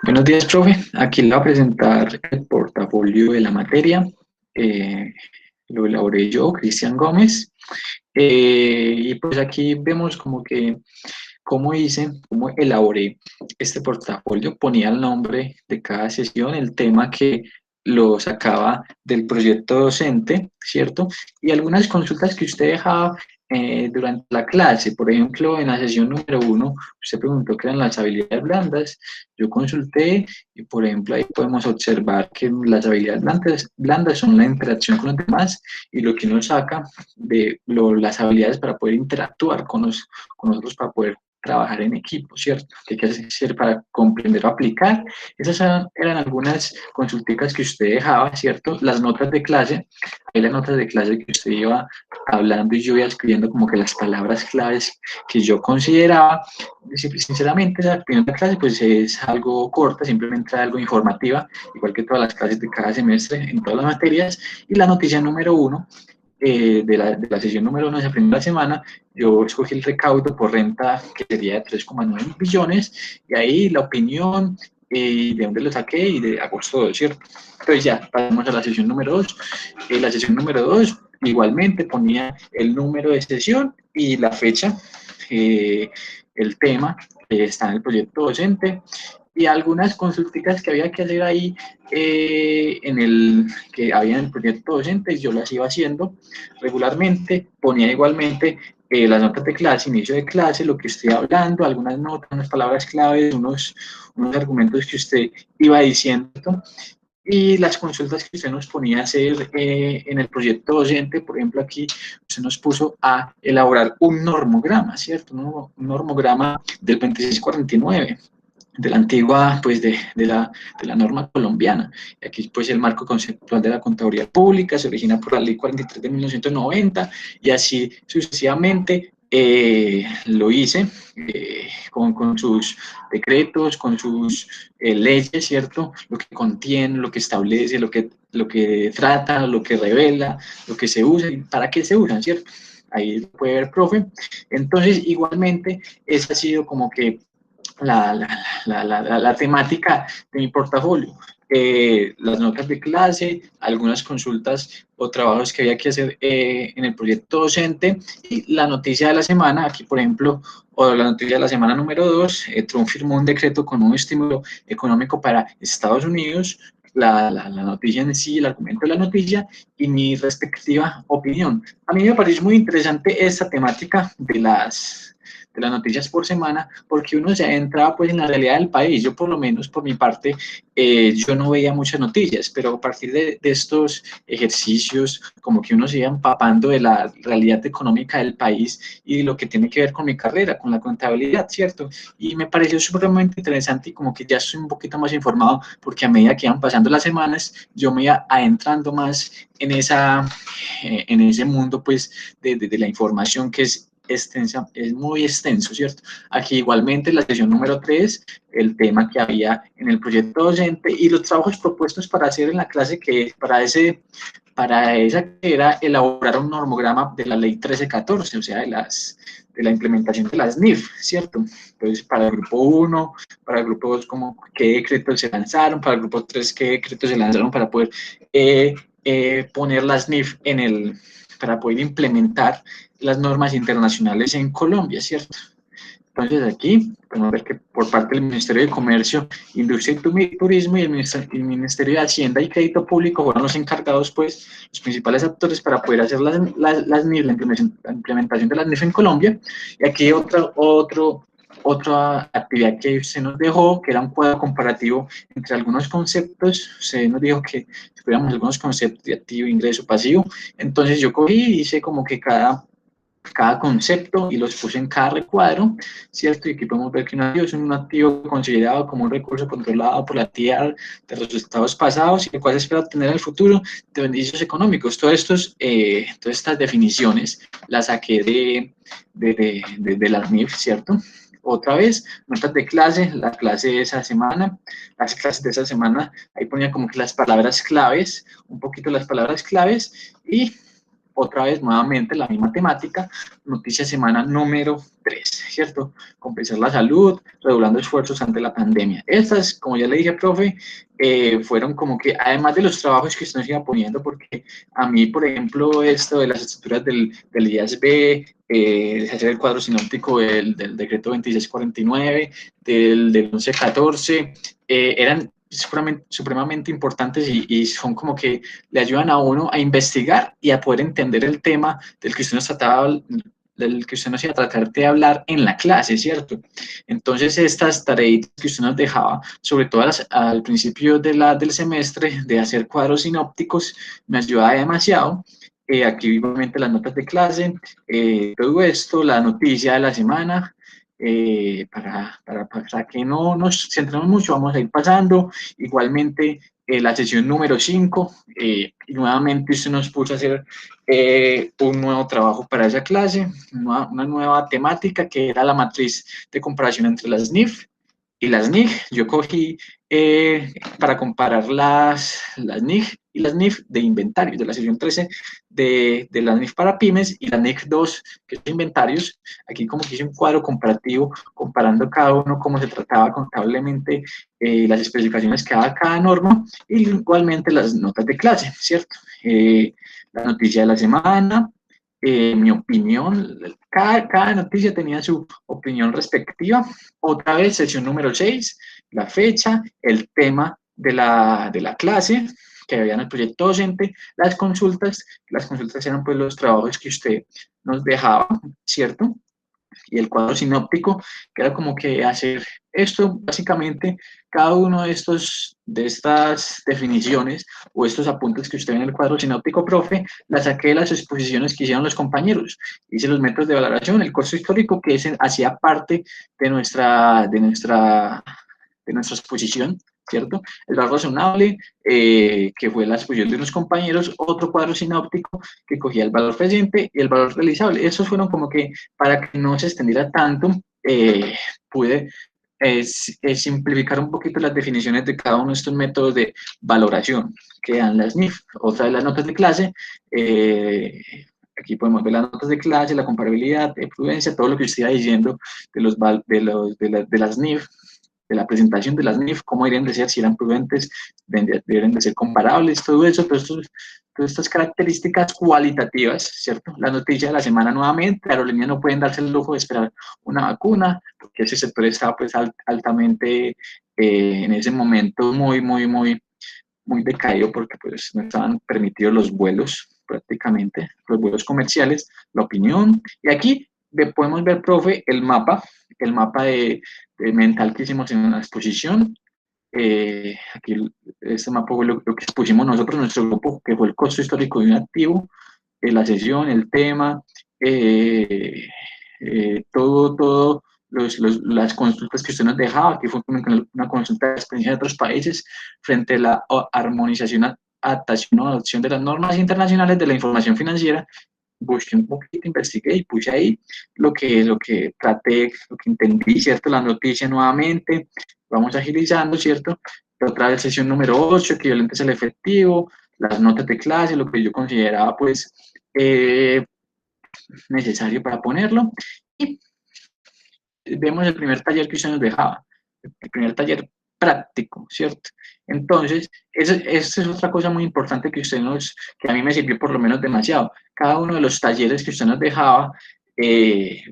Buenos días, profe. Aquí le voy a presentar el portafolio de la materia. Eh, lo elaboré yo, Cristian Gómez. Y pues aquí vemos como que cómo hice, cómo elaboré este portafolio. Ponía el nombre de cada sesión, el tema que lo sacaba del proyecto docente, ¿cierto? Y algunas consultas que usted dejaba durante la clase. Por ejemplo, en la sesión número 1, usted preguntó qué eran las habilidades blandas. Yo consulté y, por ejemplo, ahí podemos observar que las habilidades blandas son la interacción con los demás y lo que uno saca de las habilidades para poder interactuar con nosotros, para poder trabajar en equipo, ¿cierto? ¿Qué hay que hacer para comprender o aplicar? Esas eran algunas consulticas que usted dejaba, ¿cierto? Las notas de clase, ahí las notas de clase que usted iba hablando y yo iba escribiendo como que las palabras claves que yo consideraba. Sinceramente, la primera clase pues es algo corta, simplemente algo informativa, igual que todas las clases de cada semestre en todas las materias. Y la noticia número 1 de la sesión número 1 de esa primera semana, yo escogí el recaudo por renta que sería de 3,9 billones, y ahí la opinión, de dónde lo saqué y de agosto 2, ¿cierto? Entonces ya, pasamos a la sesión número 2. La sesión número 2 igualmente ponía el número de sesión y la fecha, el tema que está en el proyecto docente, y algunas consultas que había que hacer ahí, que había en el proyecto docente, yo las iba haciendo regularmente. Ponía igualmente las notas de clase, inicio de clase, lo que estoy hablando, algunas notas, unas palabras claves, unos argumentos que usted iba diciendo, y las consultas que usted nos ponía a hacer en el proyecto docente. Por ejemplo, aquí usted nos puso a elaborar un normograma, ¿cierto? Un normograma del 2649, de la antigua, pues de la norma colombiana. Y aquí pues el marco conceptual de la contaduría pública se origina por la ley 43 de 1990, y así sucesivamente. Lo hice con sus decretos, con sus leyes, ¿cierto? Lo que contiene, lo que establece, lo que trata, lo que revela, lo que se usa y para qué se usan, ¿cierto? Ahí lo puede ver, profe. Entonces, igualmente, esa ha sido como que la, la temática de mi portafolio. Las notas de clase, algunas consultas o trabajos que había que hacer en el proyecto docente, y la noticia de la semana. Aquí, por ejemplo, o la noticia de la semana número 2, Trump firmó un decreto con un estímulo económico para Estados Unidos. La noticia en sí, el argumento de la noticia y mi respectiva opinión. A mí me parece muy interesante esta temática de las noticias por semana, porque uno se adentraba pues en la realidad del país. Yo, por lo menos por mi parte, yo no veía muchas noticias, pero a partir de estos ejercicios, como que uno se iba empapando de la realidad económica del país y de lo que tiene que ver con mi carrera, con la contabilidad, ¿cierto? Y me pareció supremamente interesante, y como que ya estoy un poquito más informado, porque a medida que iban pasando las semanas, yo me iba adentrando más en ese mundo pues de la información, que es extensa, es muy extenso, ¿cierto? Aquí igualmente la sesión número 3, el tema que había en el proyecto docente y los trabajos propuestos para hacer en la clase, que para esa que era elaborar un normograma de la ley 1314, o sea, de la implementación de las NIF, ¿cierto? Entonces, para el grupo 1, para el grupo 2, como qué decretos se lanzaron, para el grupo 3, qué decretos se lanzaron para poder poner las NIF para poder implementar las normas internacionales en Colombia, ¿cierto? Entonces aquí podemos ver que por parte del Ministerio de Comercio, Industria y Turismo y el Ministerio de Hacienda y Crédito Público fueron los encargados, pues, los principales actores para poder hacer las NIF, la implementación de las NIF en Colombia. Y aquí otra actividad que se nos dejó, que era un cuadro comparativo entre algunos conceptos. Se nos dijo que estudiamos algunos conceptos de activo, ingreso, pasivo. Entonces yo cogí y hice como que cada concepto y los puse en cada recuadro, ¿cierto? Y aquí podemos ver que un activo es un activo considerado como un recurso controlado por la entidad de los resultados pasados y el cual se espera obtener en el futuro de beneficios económicos. Todas estas definiciones las saqué de la NIF, ¿cierto? Otra vez, notas de clase, la clase de esa semana, las clases de esa semana, ahí ponía como que las palabras claves, un poquito las palabras claves, y otra vez, nuevamente, la misma temática, noticia semana número 3, ¿cierto? Compensar la salud, redoblando esfuerzos ante la pandemia. Estas, como ya le dije, profe, fueron como que, además de los trabajos que usted nos iba poniendo, porque a mí, por ejemplo, esto de las estructuras del IASB, hacer el cuadro sinóptico del decreto 2649, del 1114, eran supremamente importantes y son como que le ayudan a uno a investigar y a poder entender el tema del que usted nos trataba, del que usted nos iba a tratar de hablar en la clase, ¿cierto? Entonces, estas tareas que usted nos dejaba, sobre todo al principio del semestre, de hacer cuadros sinópticos, me ayudaba demasiado. Aquí, obviamente, las notas de clase, todo esto, la noticia de la semana, para que no nos centremos mucho, vamos a ir pasando. Igualmente, la sesión número 5, y nuevamente usted nos puso a hacer un nuevo trabajo para esa clase, una nueva temática que era la matriz de comparación entre las NIF y las NIG. Yo cogí para comparar las NIG y las NIF de inventarios de la sesión 13 de las NIF para pymes y la NIC 2, que es de inventarios. Aquí como que hice un cuadro comparativo comparando cada uno cómo se trataba contablemente, las especificaciones que daba cada norma y igualmente las notas de clase, ¿cierto? La noticia de la semana, mi opinión, cada noticia tenía su opinión respectiva. Otra vez, sesión número 6, la fecha, el tema de la clase que había en el proyecto docente, las consultas eran pues los trabajos que usted nos dejaba, ¿cierto? Y el cuadro sinóptico, que era como que hacer esto, básicamente, cada uno de estas definiciones o estos apuntes que usted ve en el cuadro sinóptico, profe, las saqué de las exposiciones que hicieron los compañeros. Hice los métodos de valoración, el curso histórico, que hacía parte de nuestra exposición, ¿cierto? El valor razonable, que fue la exposición de unos compañeros, otro cuadro sinóptico que cogía el valor presente y el valor realizable. Esos fueron como que, para que no se extendiera tanto, pude simplificar un poquito las definiciones de cada uno de estos métodos de valoración que dan las NIF. Otra de las notas de clase, aquí podemos ver las notas de clase, la comparabilidad, de prudencia, todo lo que usted iba diciendo de las NIF, de la presentación de las NIF, cómo deberían de ser, si eran prudentes, deberían de ser comparables, todo eso, todas estas características cualitativas, ¿cierto? La noticia de la semana nuevamente, aerolíneas no pueden darse el lujo de esperar una vacuna, porque ese sector está pues altamente en ese momento muy decaído, porque pues no estaban permitidos los vuelos prácticamente, los vuelos comerciales, la opinión, y aquí podemos ver, profe, el mapa de mental que hicimos en una exposición. Aquí este mapa fue lo que expusimos nosotros, nuestro grupo, que fue el costo histórico de un activo, la sesión, el tema, todo las consultas que usted nos dejaba. Aquí fue una consulta de experiencia de otros países frente a la armonización, adaptación o adopción de las normas internacionales de la información financiera. Busqué un poquito, investigué y puse ahí lo que traté, lo que entendí, ¿cierto? La noticia nuevamente, vamos agilizando, ¿cierto? Otra vez sesión número 8, equivalentes al efectivo, las notas de clase, lo que yo consideraba pues necesario para ponerlo. Y vemos el primer taller que usted nos dejaba, el primer taller práctico, ¿cierto? Entonces, esa es otra cosa muy importante que a mí me sirvió por lo menos demasiado. Cada uno de los talleres que usted nos dejaba,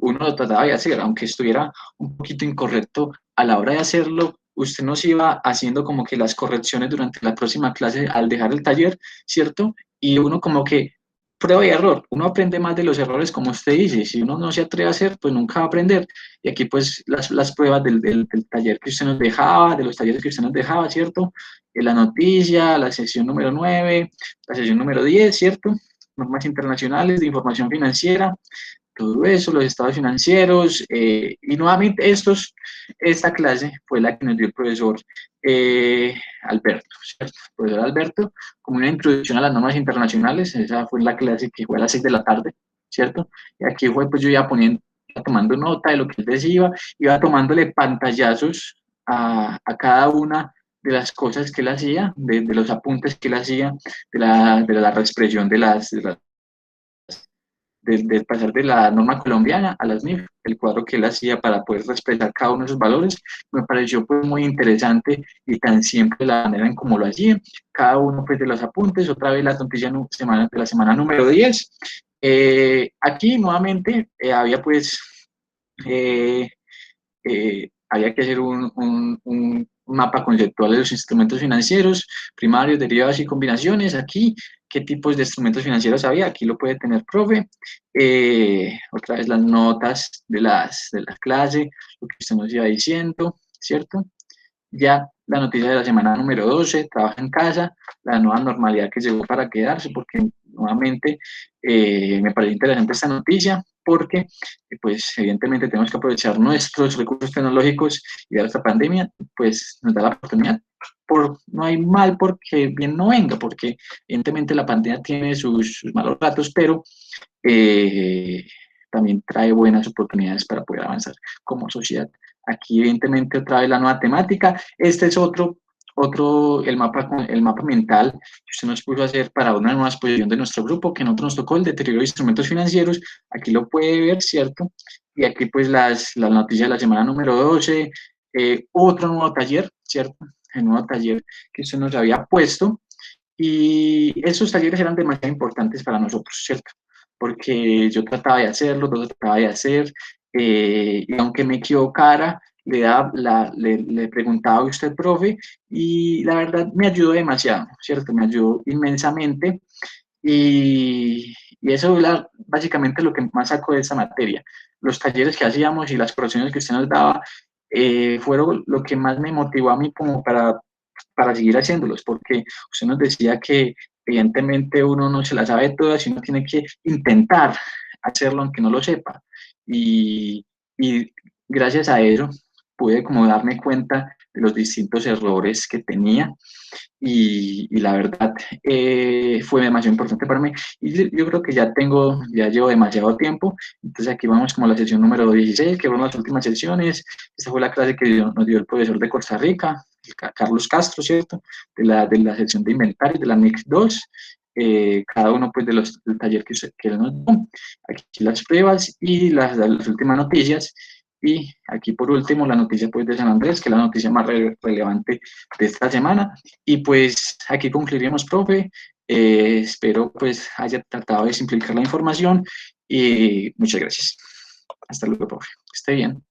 uno lo trataba de hacer, aunque estuviera un poquito incorrecto a la hora de hacerlo, usted nos iba haciendo como que las correcciones durante la próxima clase al dejar el taller, ¿cierto? Y uno como que prueba y error, uno aprende más de los errores, como usted dice, si uno no se atreve a hacer, pues nunca va a aprender. Y aquí pues las pruebas del taller que usted nos dejaba, de los talleres que usted nos dejaba, ¿cierto? La noticia, la sesión número 9, la sesión número 10, ¿cierto? Normas internacionales de información financiera, todo eso, los estados financieros, y nuevamente esta clase fue la que nos dio el profesor Alberto, ¿cierto? El profesor Alberto, como una introducción a las normas internacionales, esa fue la clase que fue a las 6 de la tarde, ¿cierto? Y aquí fue, pues yo iba tomando nota de lo que él decía, iba tomándole pantallazos a cada una de las cosas que él hacía, de los apuntes que él hacía, de la reexpresión de las de pasar de la norma colombiana a las NIF, el cuadro que él hacía para poder respetar cada uno de esos valores, me pareció pues muy interesante y tan simple la manera en cómo lo hacía, cada uno pues de los apuntes, otra vez la noticia de la semana número 10. Aquí nuevamente había pues había que hacer un mapa conceptual de los instrumentos financieros, primarios, derivados y combinaciones. Aquí, ¿qué tipos de instrumentos financieros había? Aquí lo puede tener, profe. Otra vez las notas de la clase, lo que usted nos iba diciendo, ¿cierto? Ya la noticia de la semana número 12, trabaja en casa, la nueva normalidad que llegó para quedarse, porque nuevamente me parece interesante esta noticia, porque pues evidentemente tenemos que aprovechar nuestros recursos tecnológicos y de esta pandemia, pues nos da la oportunidad. No hay mal porque bien no venga, porque evidentemente la pandemia tiene sus malos ratos, pero eh, también trae buenas oportunidades para poder avanzar como sociedad. Aquí evidentemente otra vez la nueva temática. Este es el mapa mental que usted nos puso a hacer para una nueva exposición de nuestro grupo, que nosotros nos tocó el deterioro de instrumentos financieros. Aquí lo puede ver, ¿cierto? Y aquí pues las noticias de la semana número 12, otro nuevo taller, ¿cierto? El nuevo taller que usted nos había puesto. Y esos talleres eran demasiado importantes para nosotros, ¿cierto? Porque yo trataba de hacerlo, todo trataba de hacer, y aunque me equivocara, le preguntaba a usted, profe, y la verdad me ayudó demasiado, ¿cierto? Me ayudó inmensamente, y eso es básicamente lo que más saco de esa materia. Los talleres que hacíamos y las correcciones que usted nos daba fueron lo que más me motivó a mí como para seguir haciéndolos, porque usted nos decía que evidentemente uno no se la sabe todas y uno tiene que intentar hacerlo aunque no lo sepa. Y gracias a eso pude como darme cuenta de los distintos errores que tenía y la verdad fue demasiado importante para mí. Y yo creo que ya llevo demasiado tiempo, entonces aquí vamos como a la sesión número 16, que fueron las últimas sesiones. Esta fue la clase que nos dio el profesor de Costa Rica, Carlos Castro, ¿cierto? De la sección de inventarios, de la MIX 2. Cada uno pues del taller que nos dio. Aquí las pruebas y las últimas noticias. Y aquí por último la noticia pues de San Andrés, que es la noticia más relevante de esta semana. Y pues aquí concluiríamos, profe. Espero pues haya tratado de simplificar la información y muchas gracias. Hasta luego, profe. Que esté bien.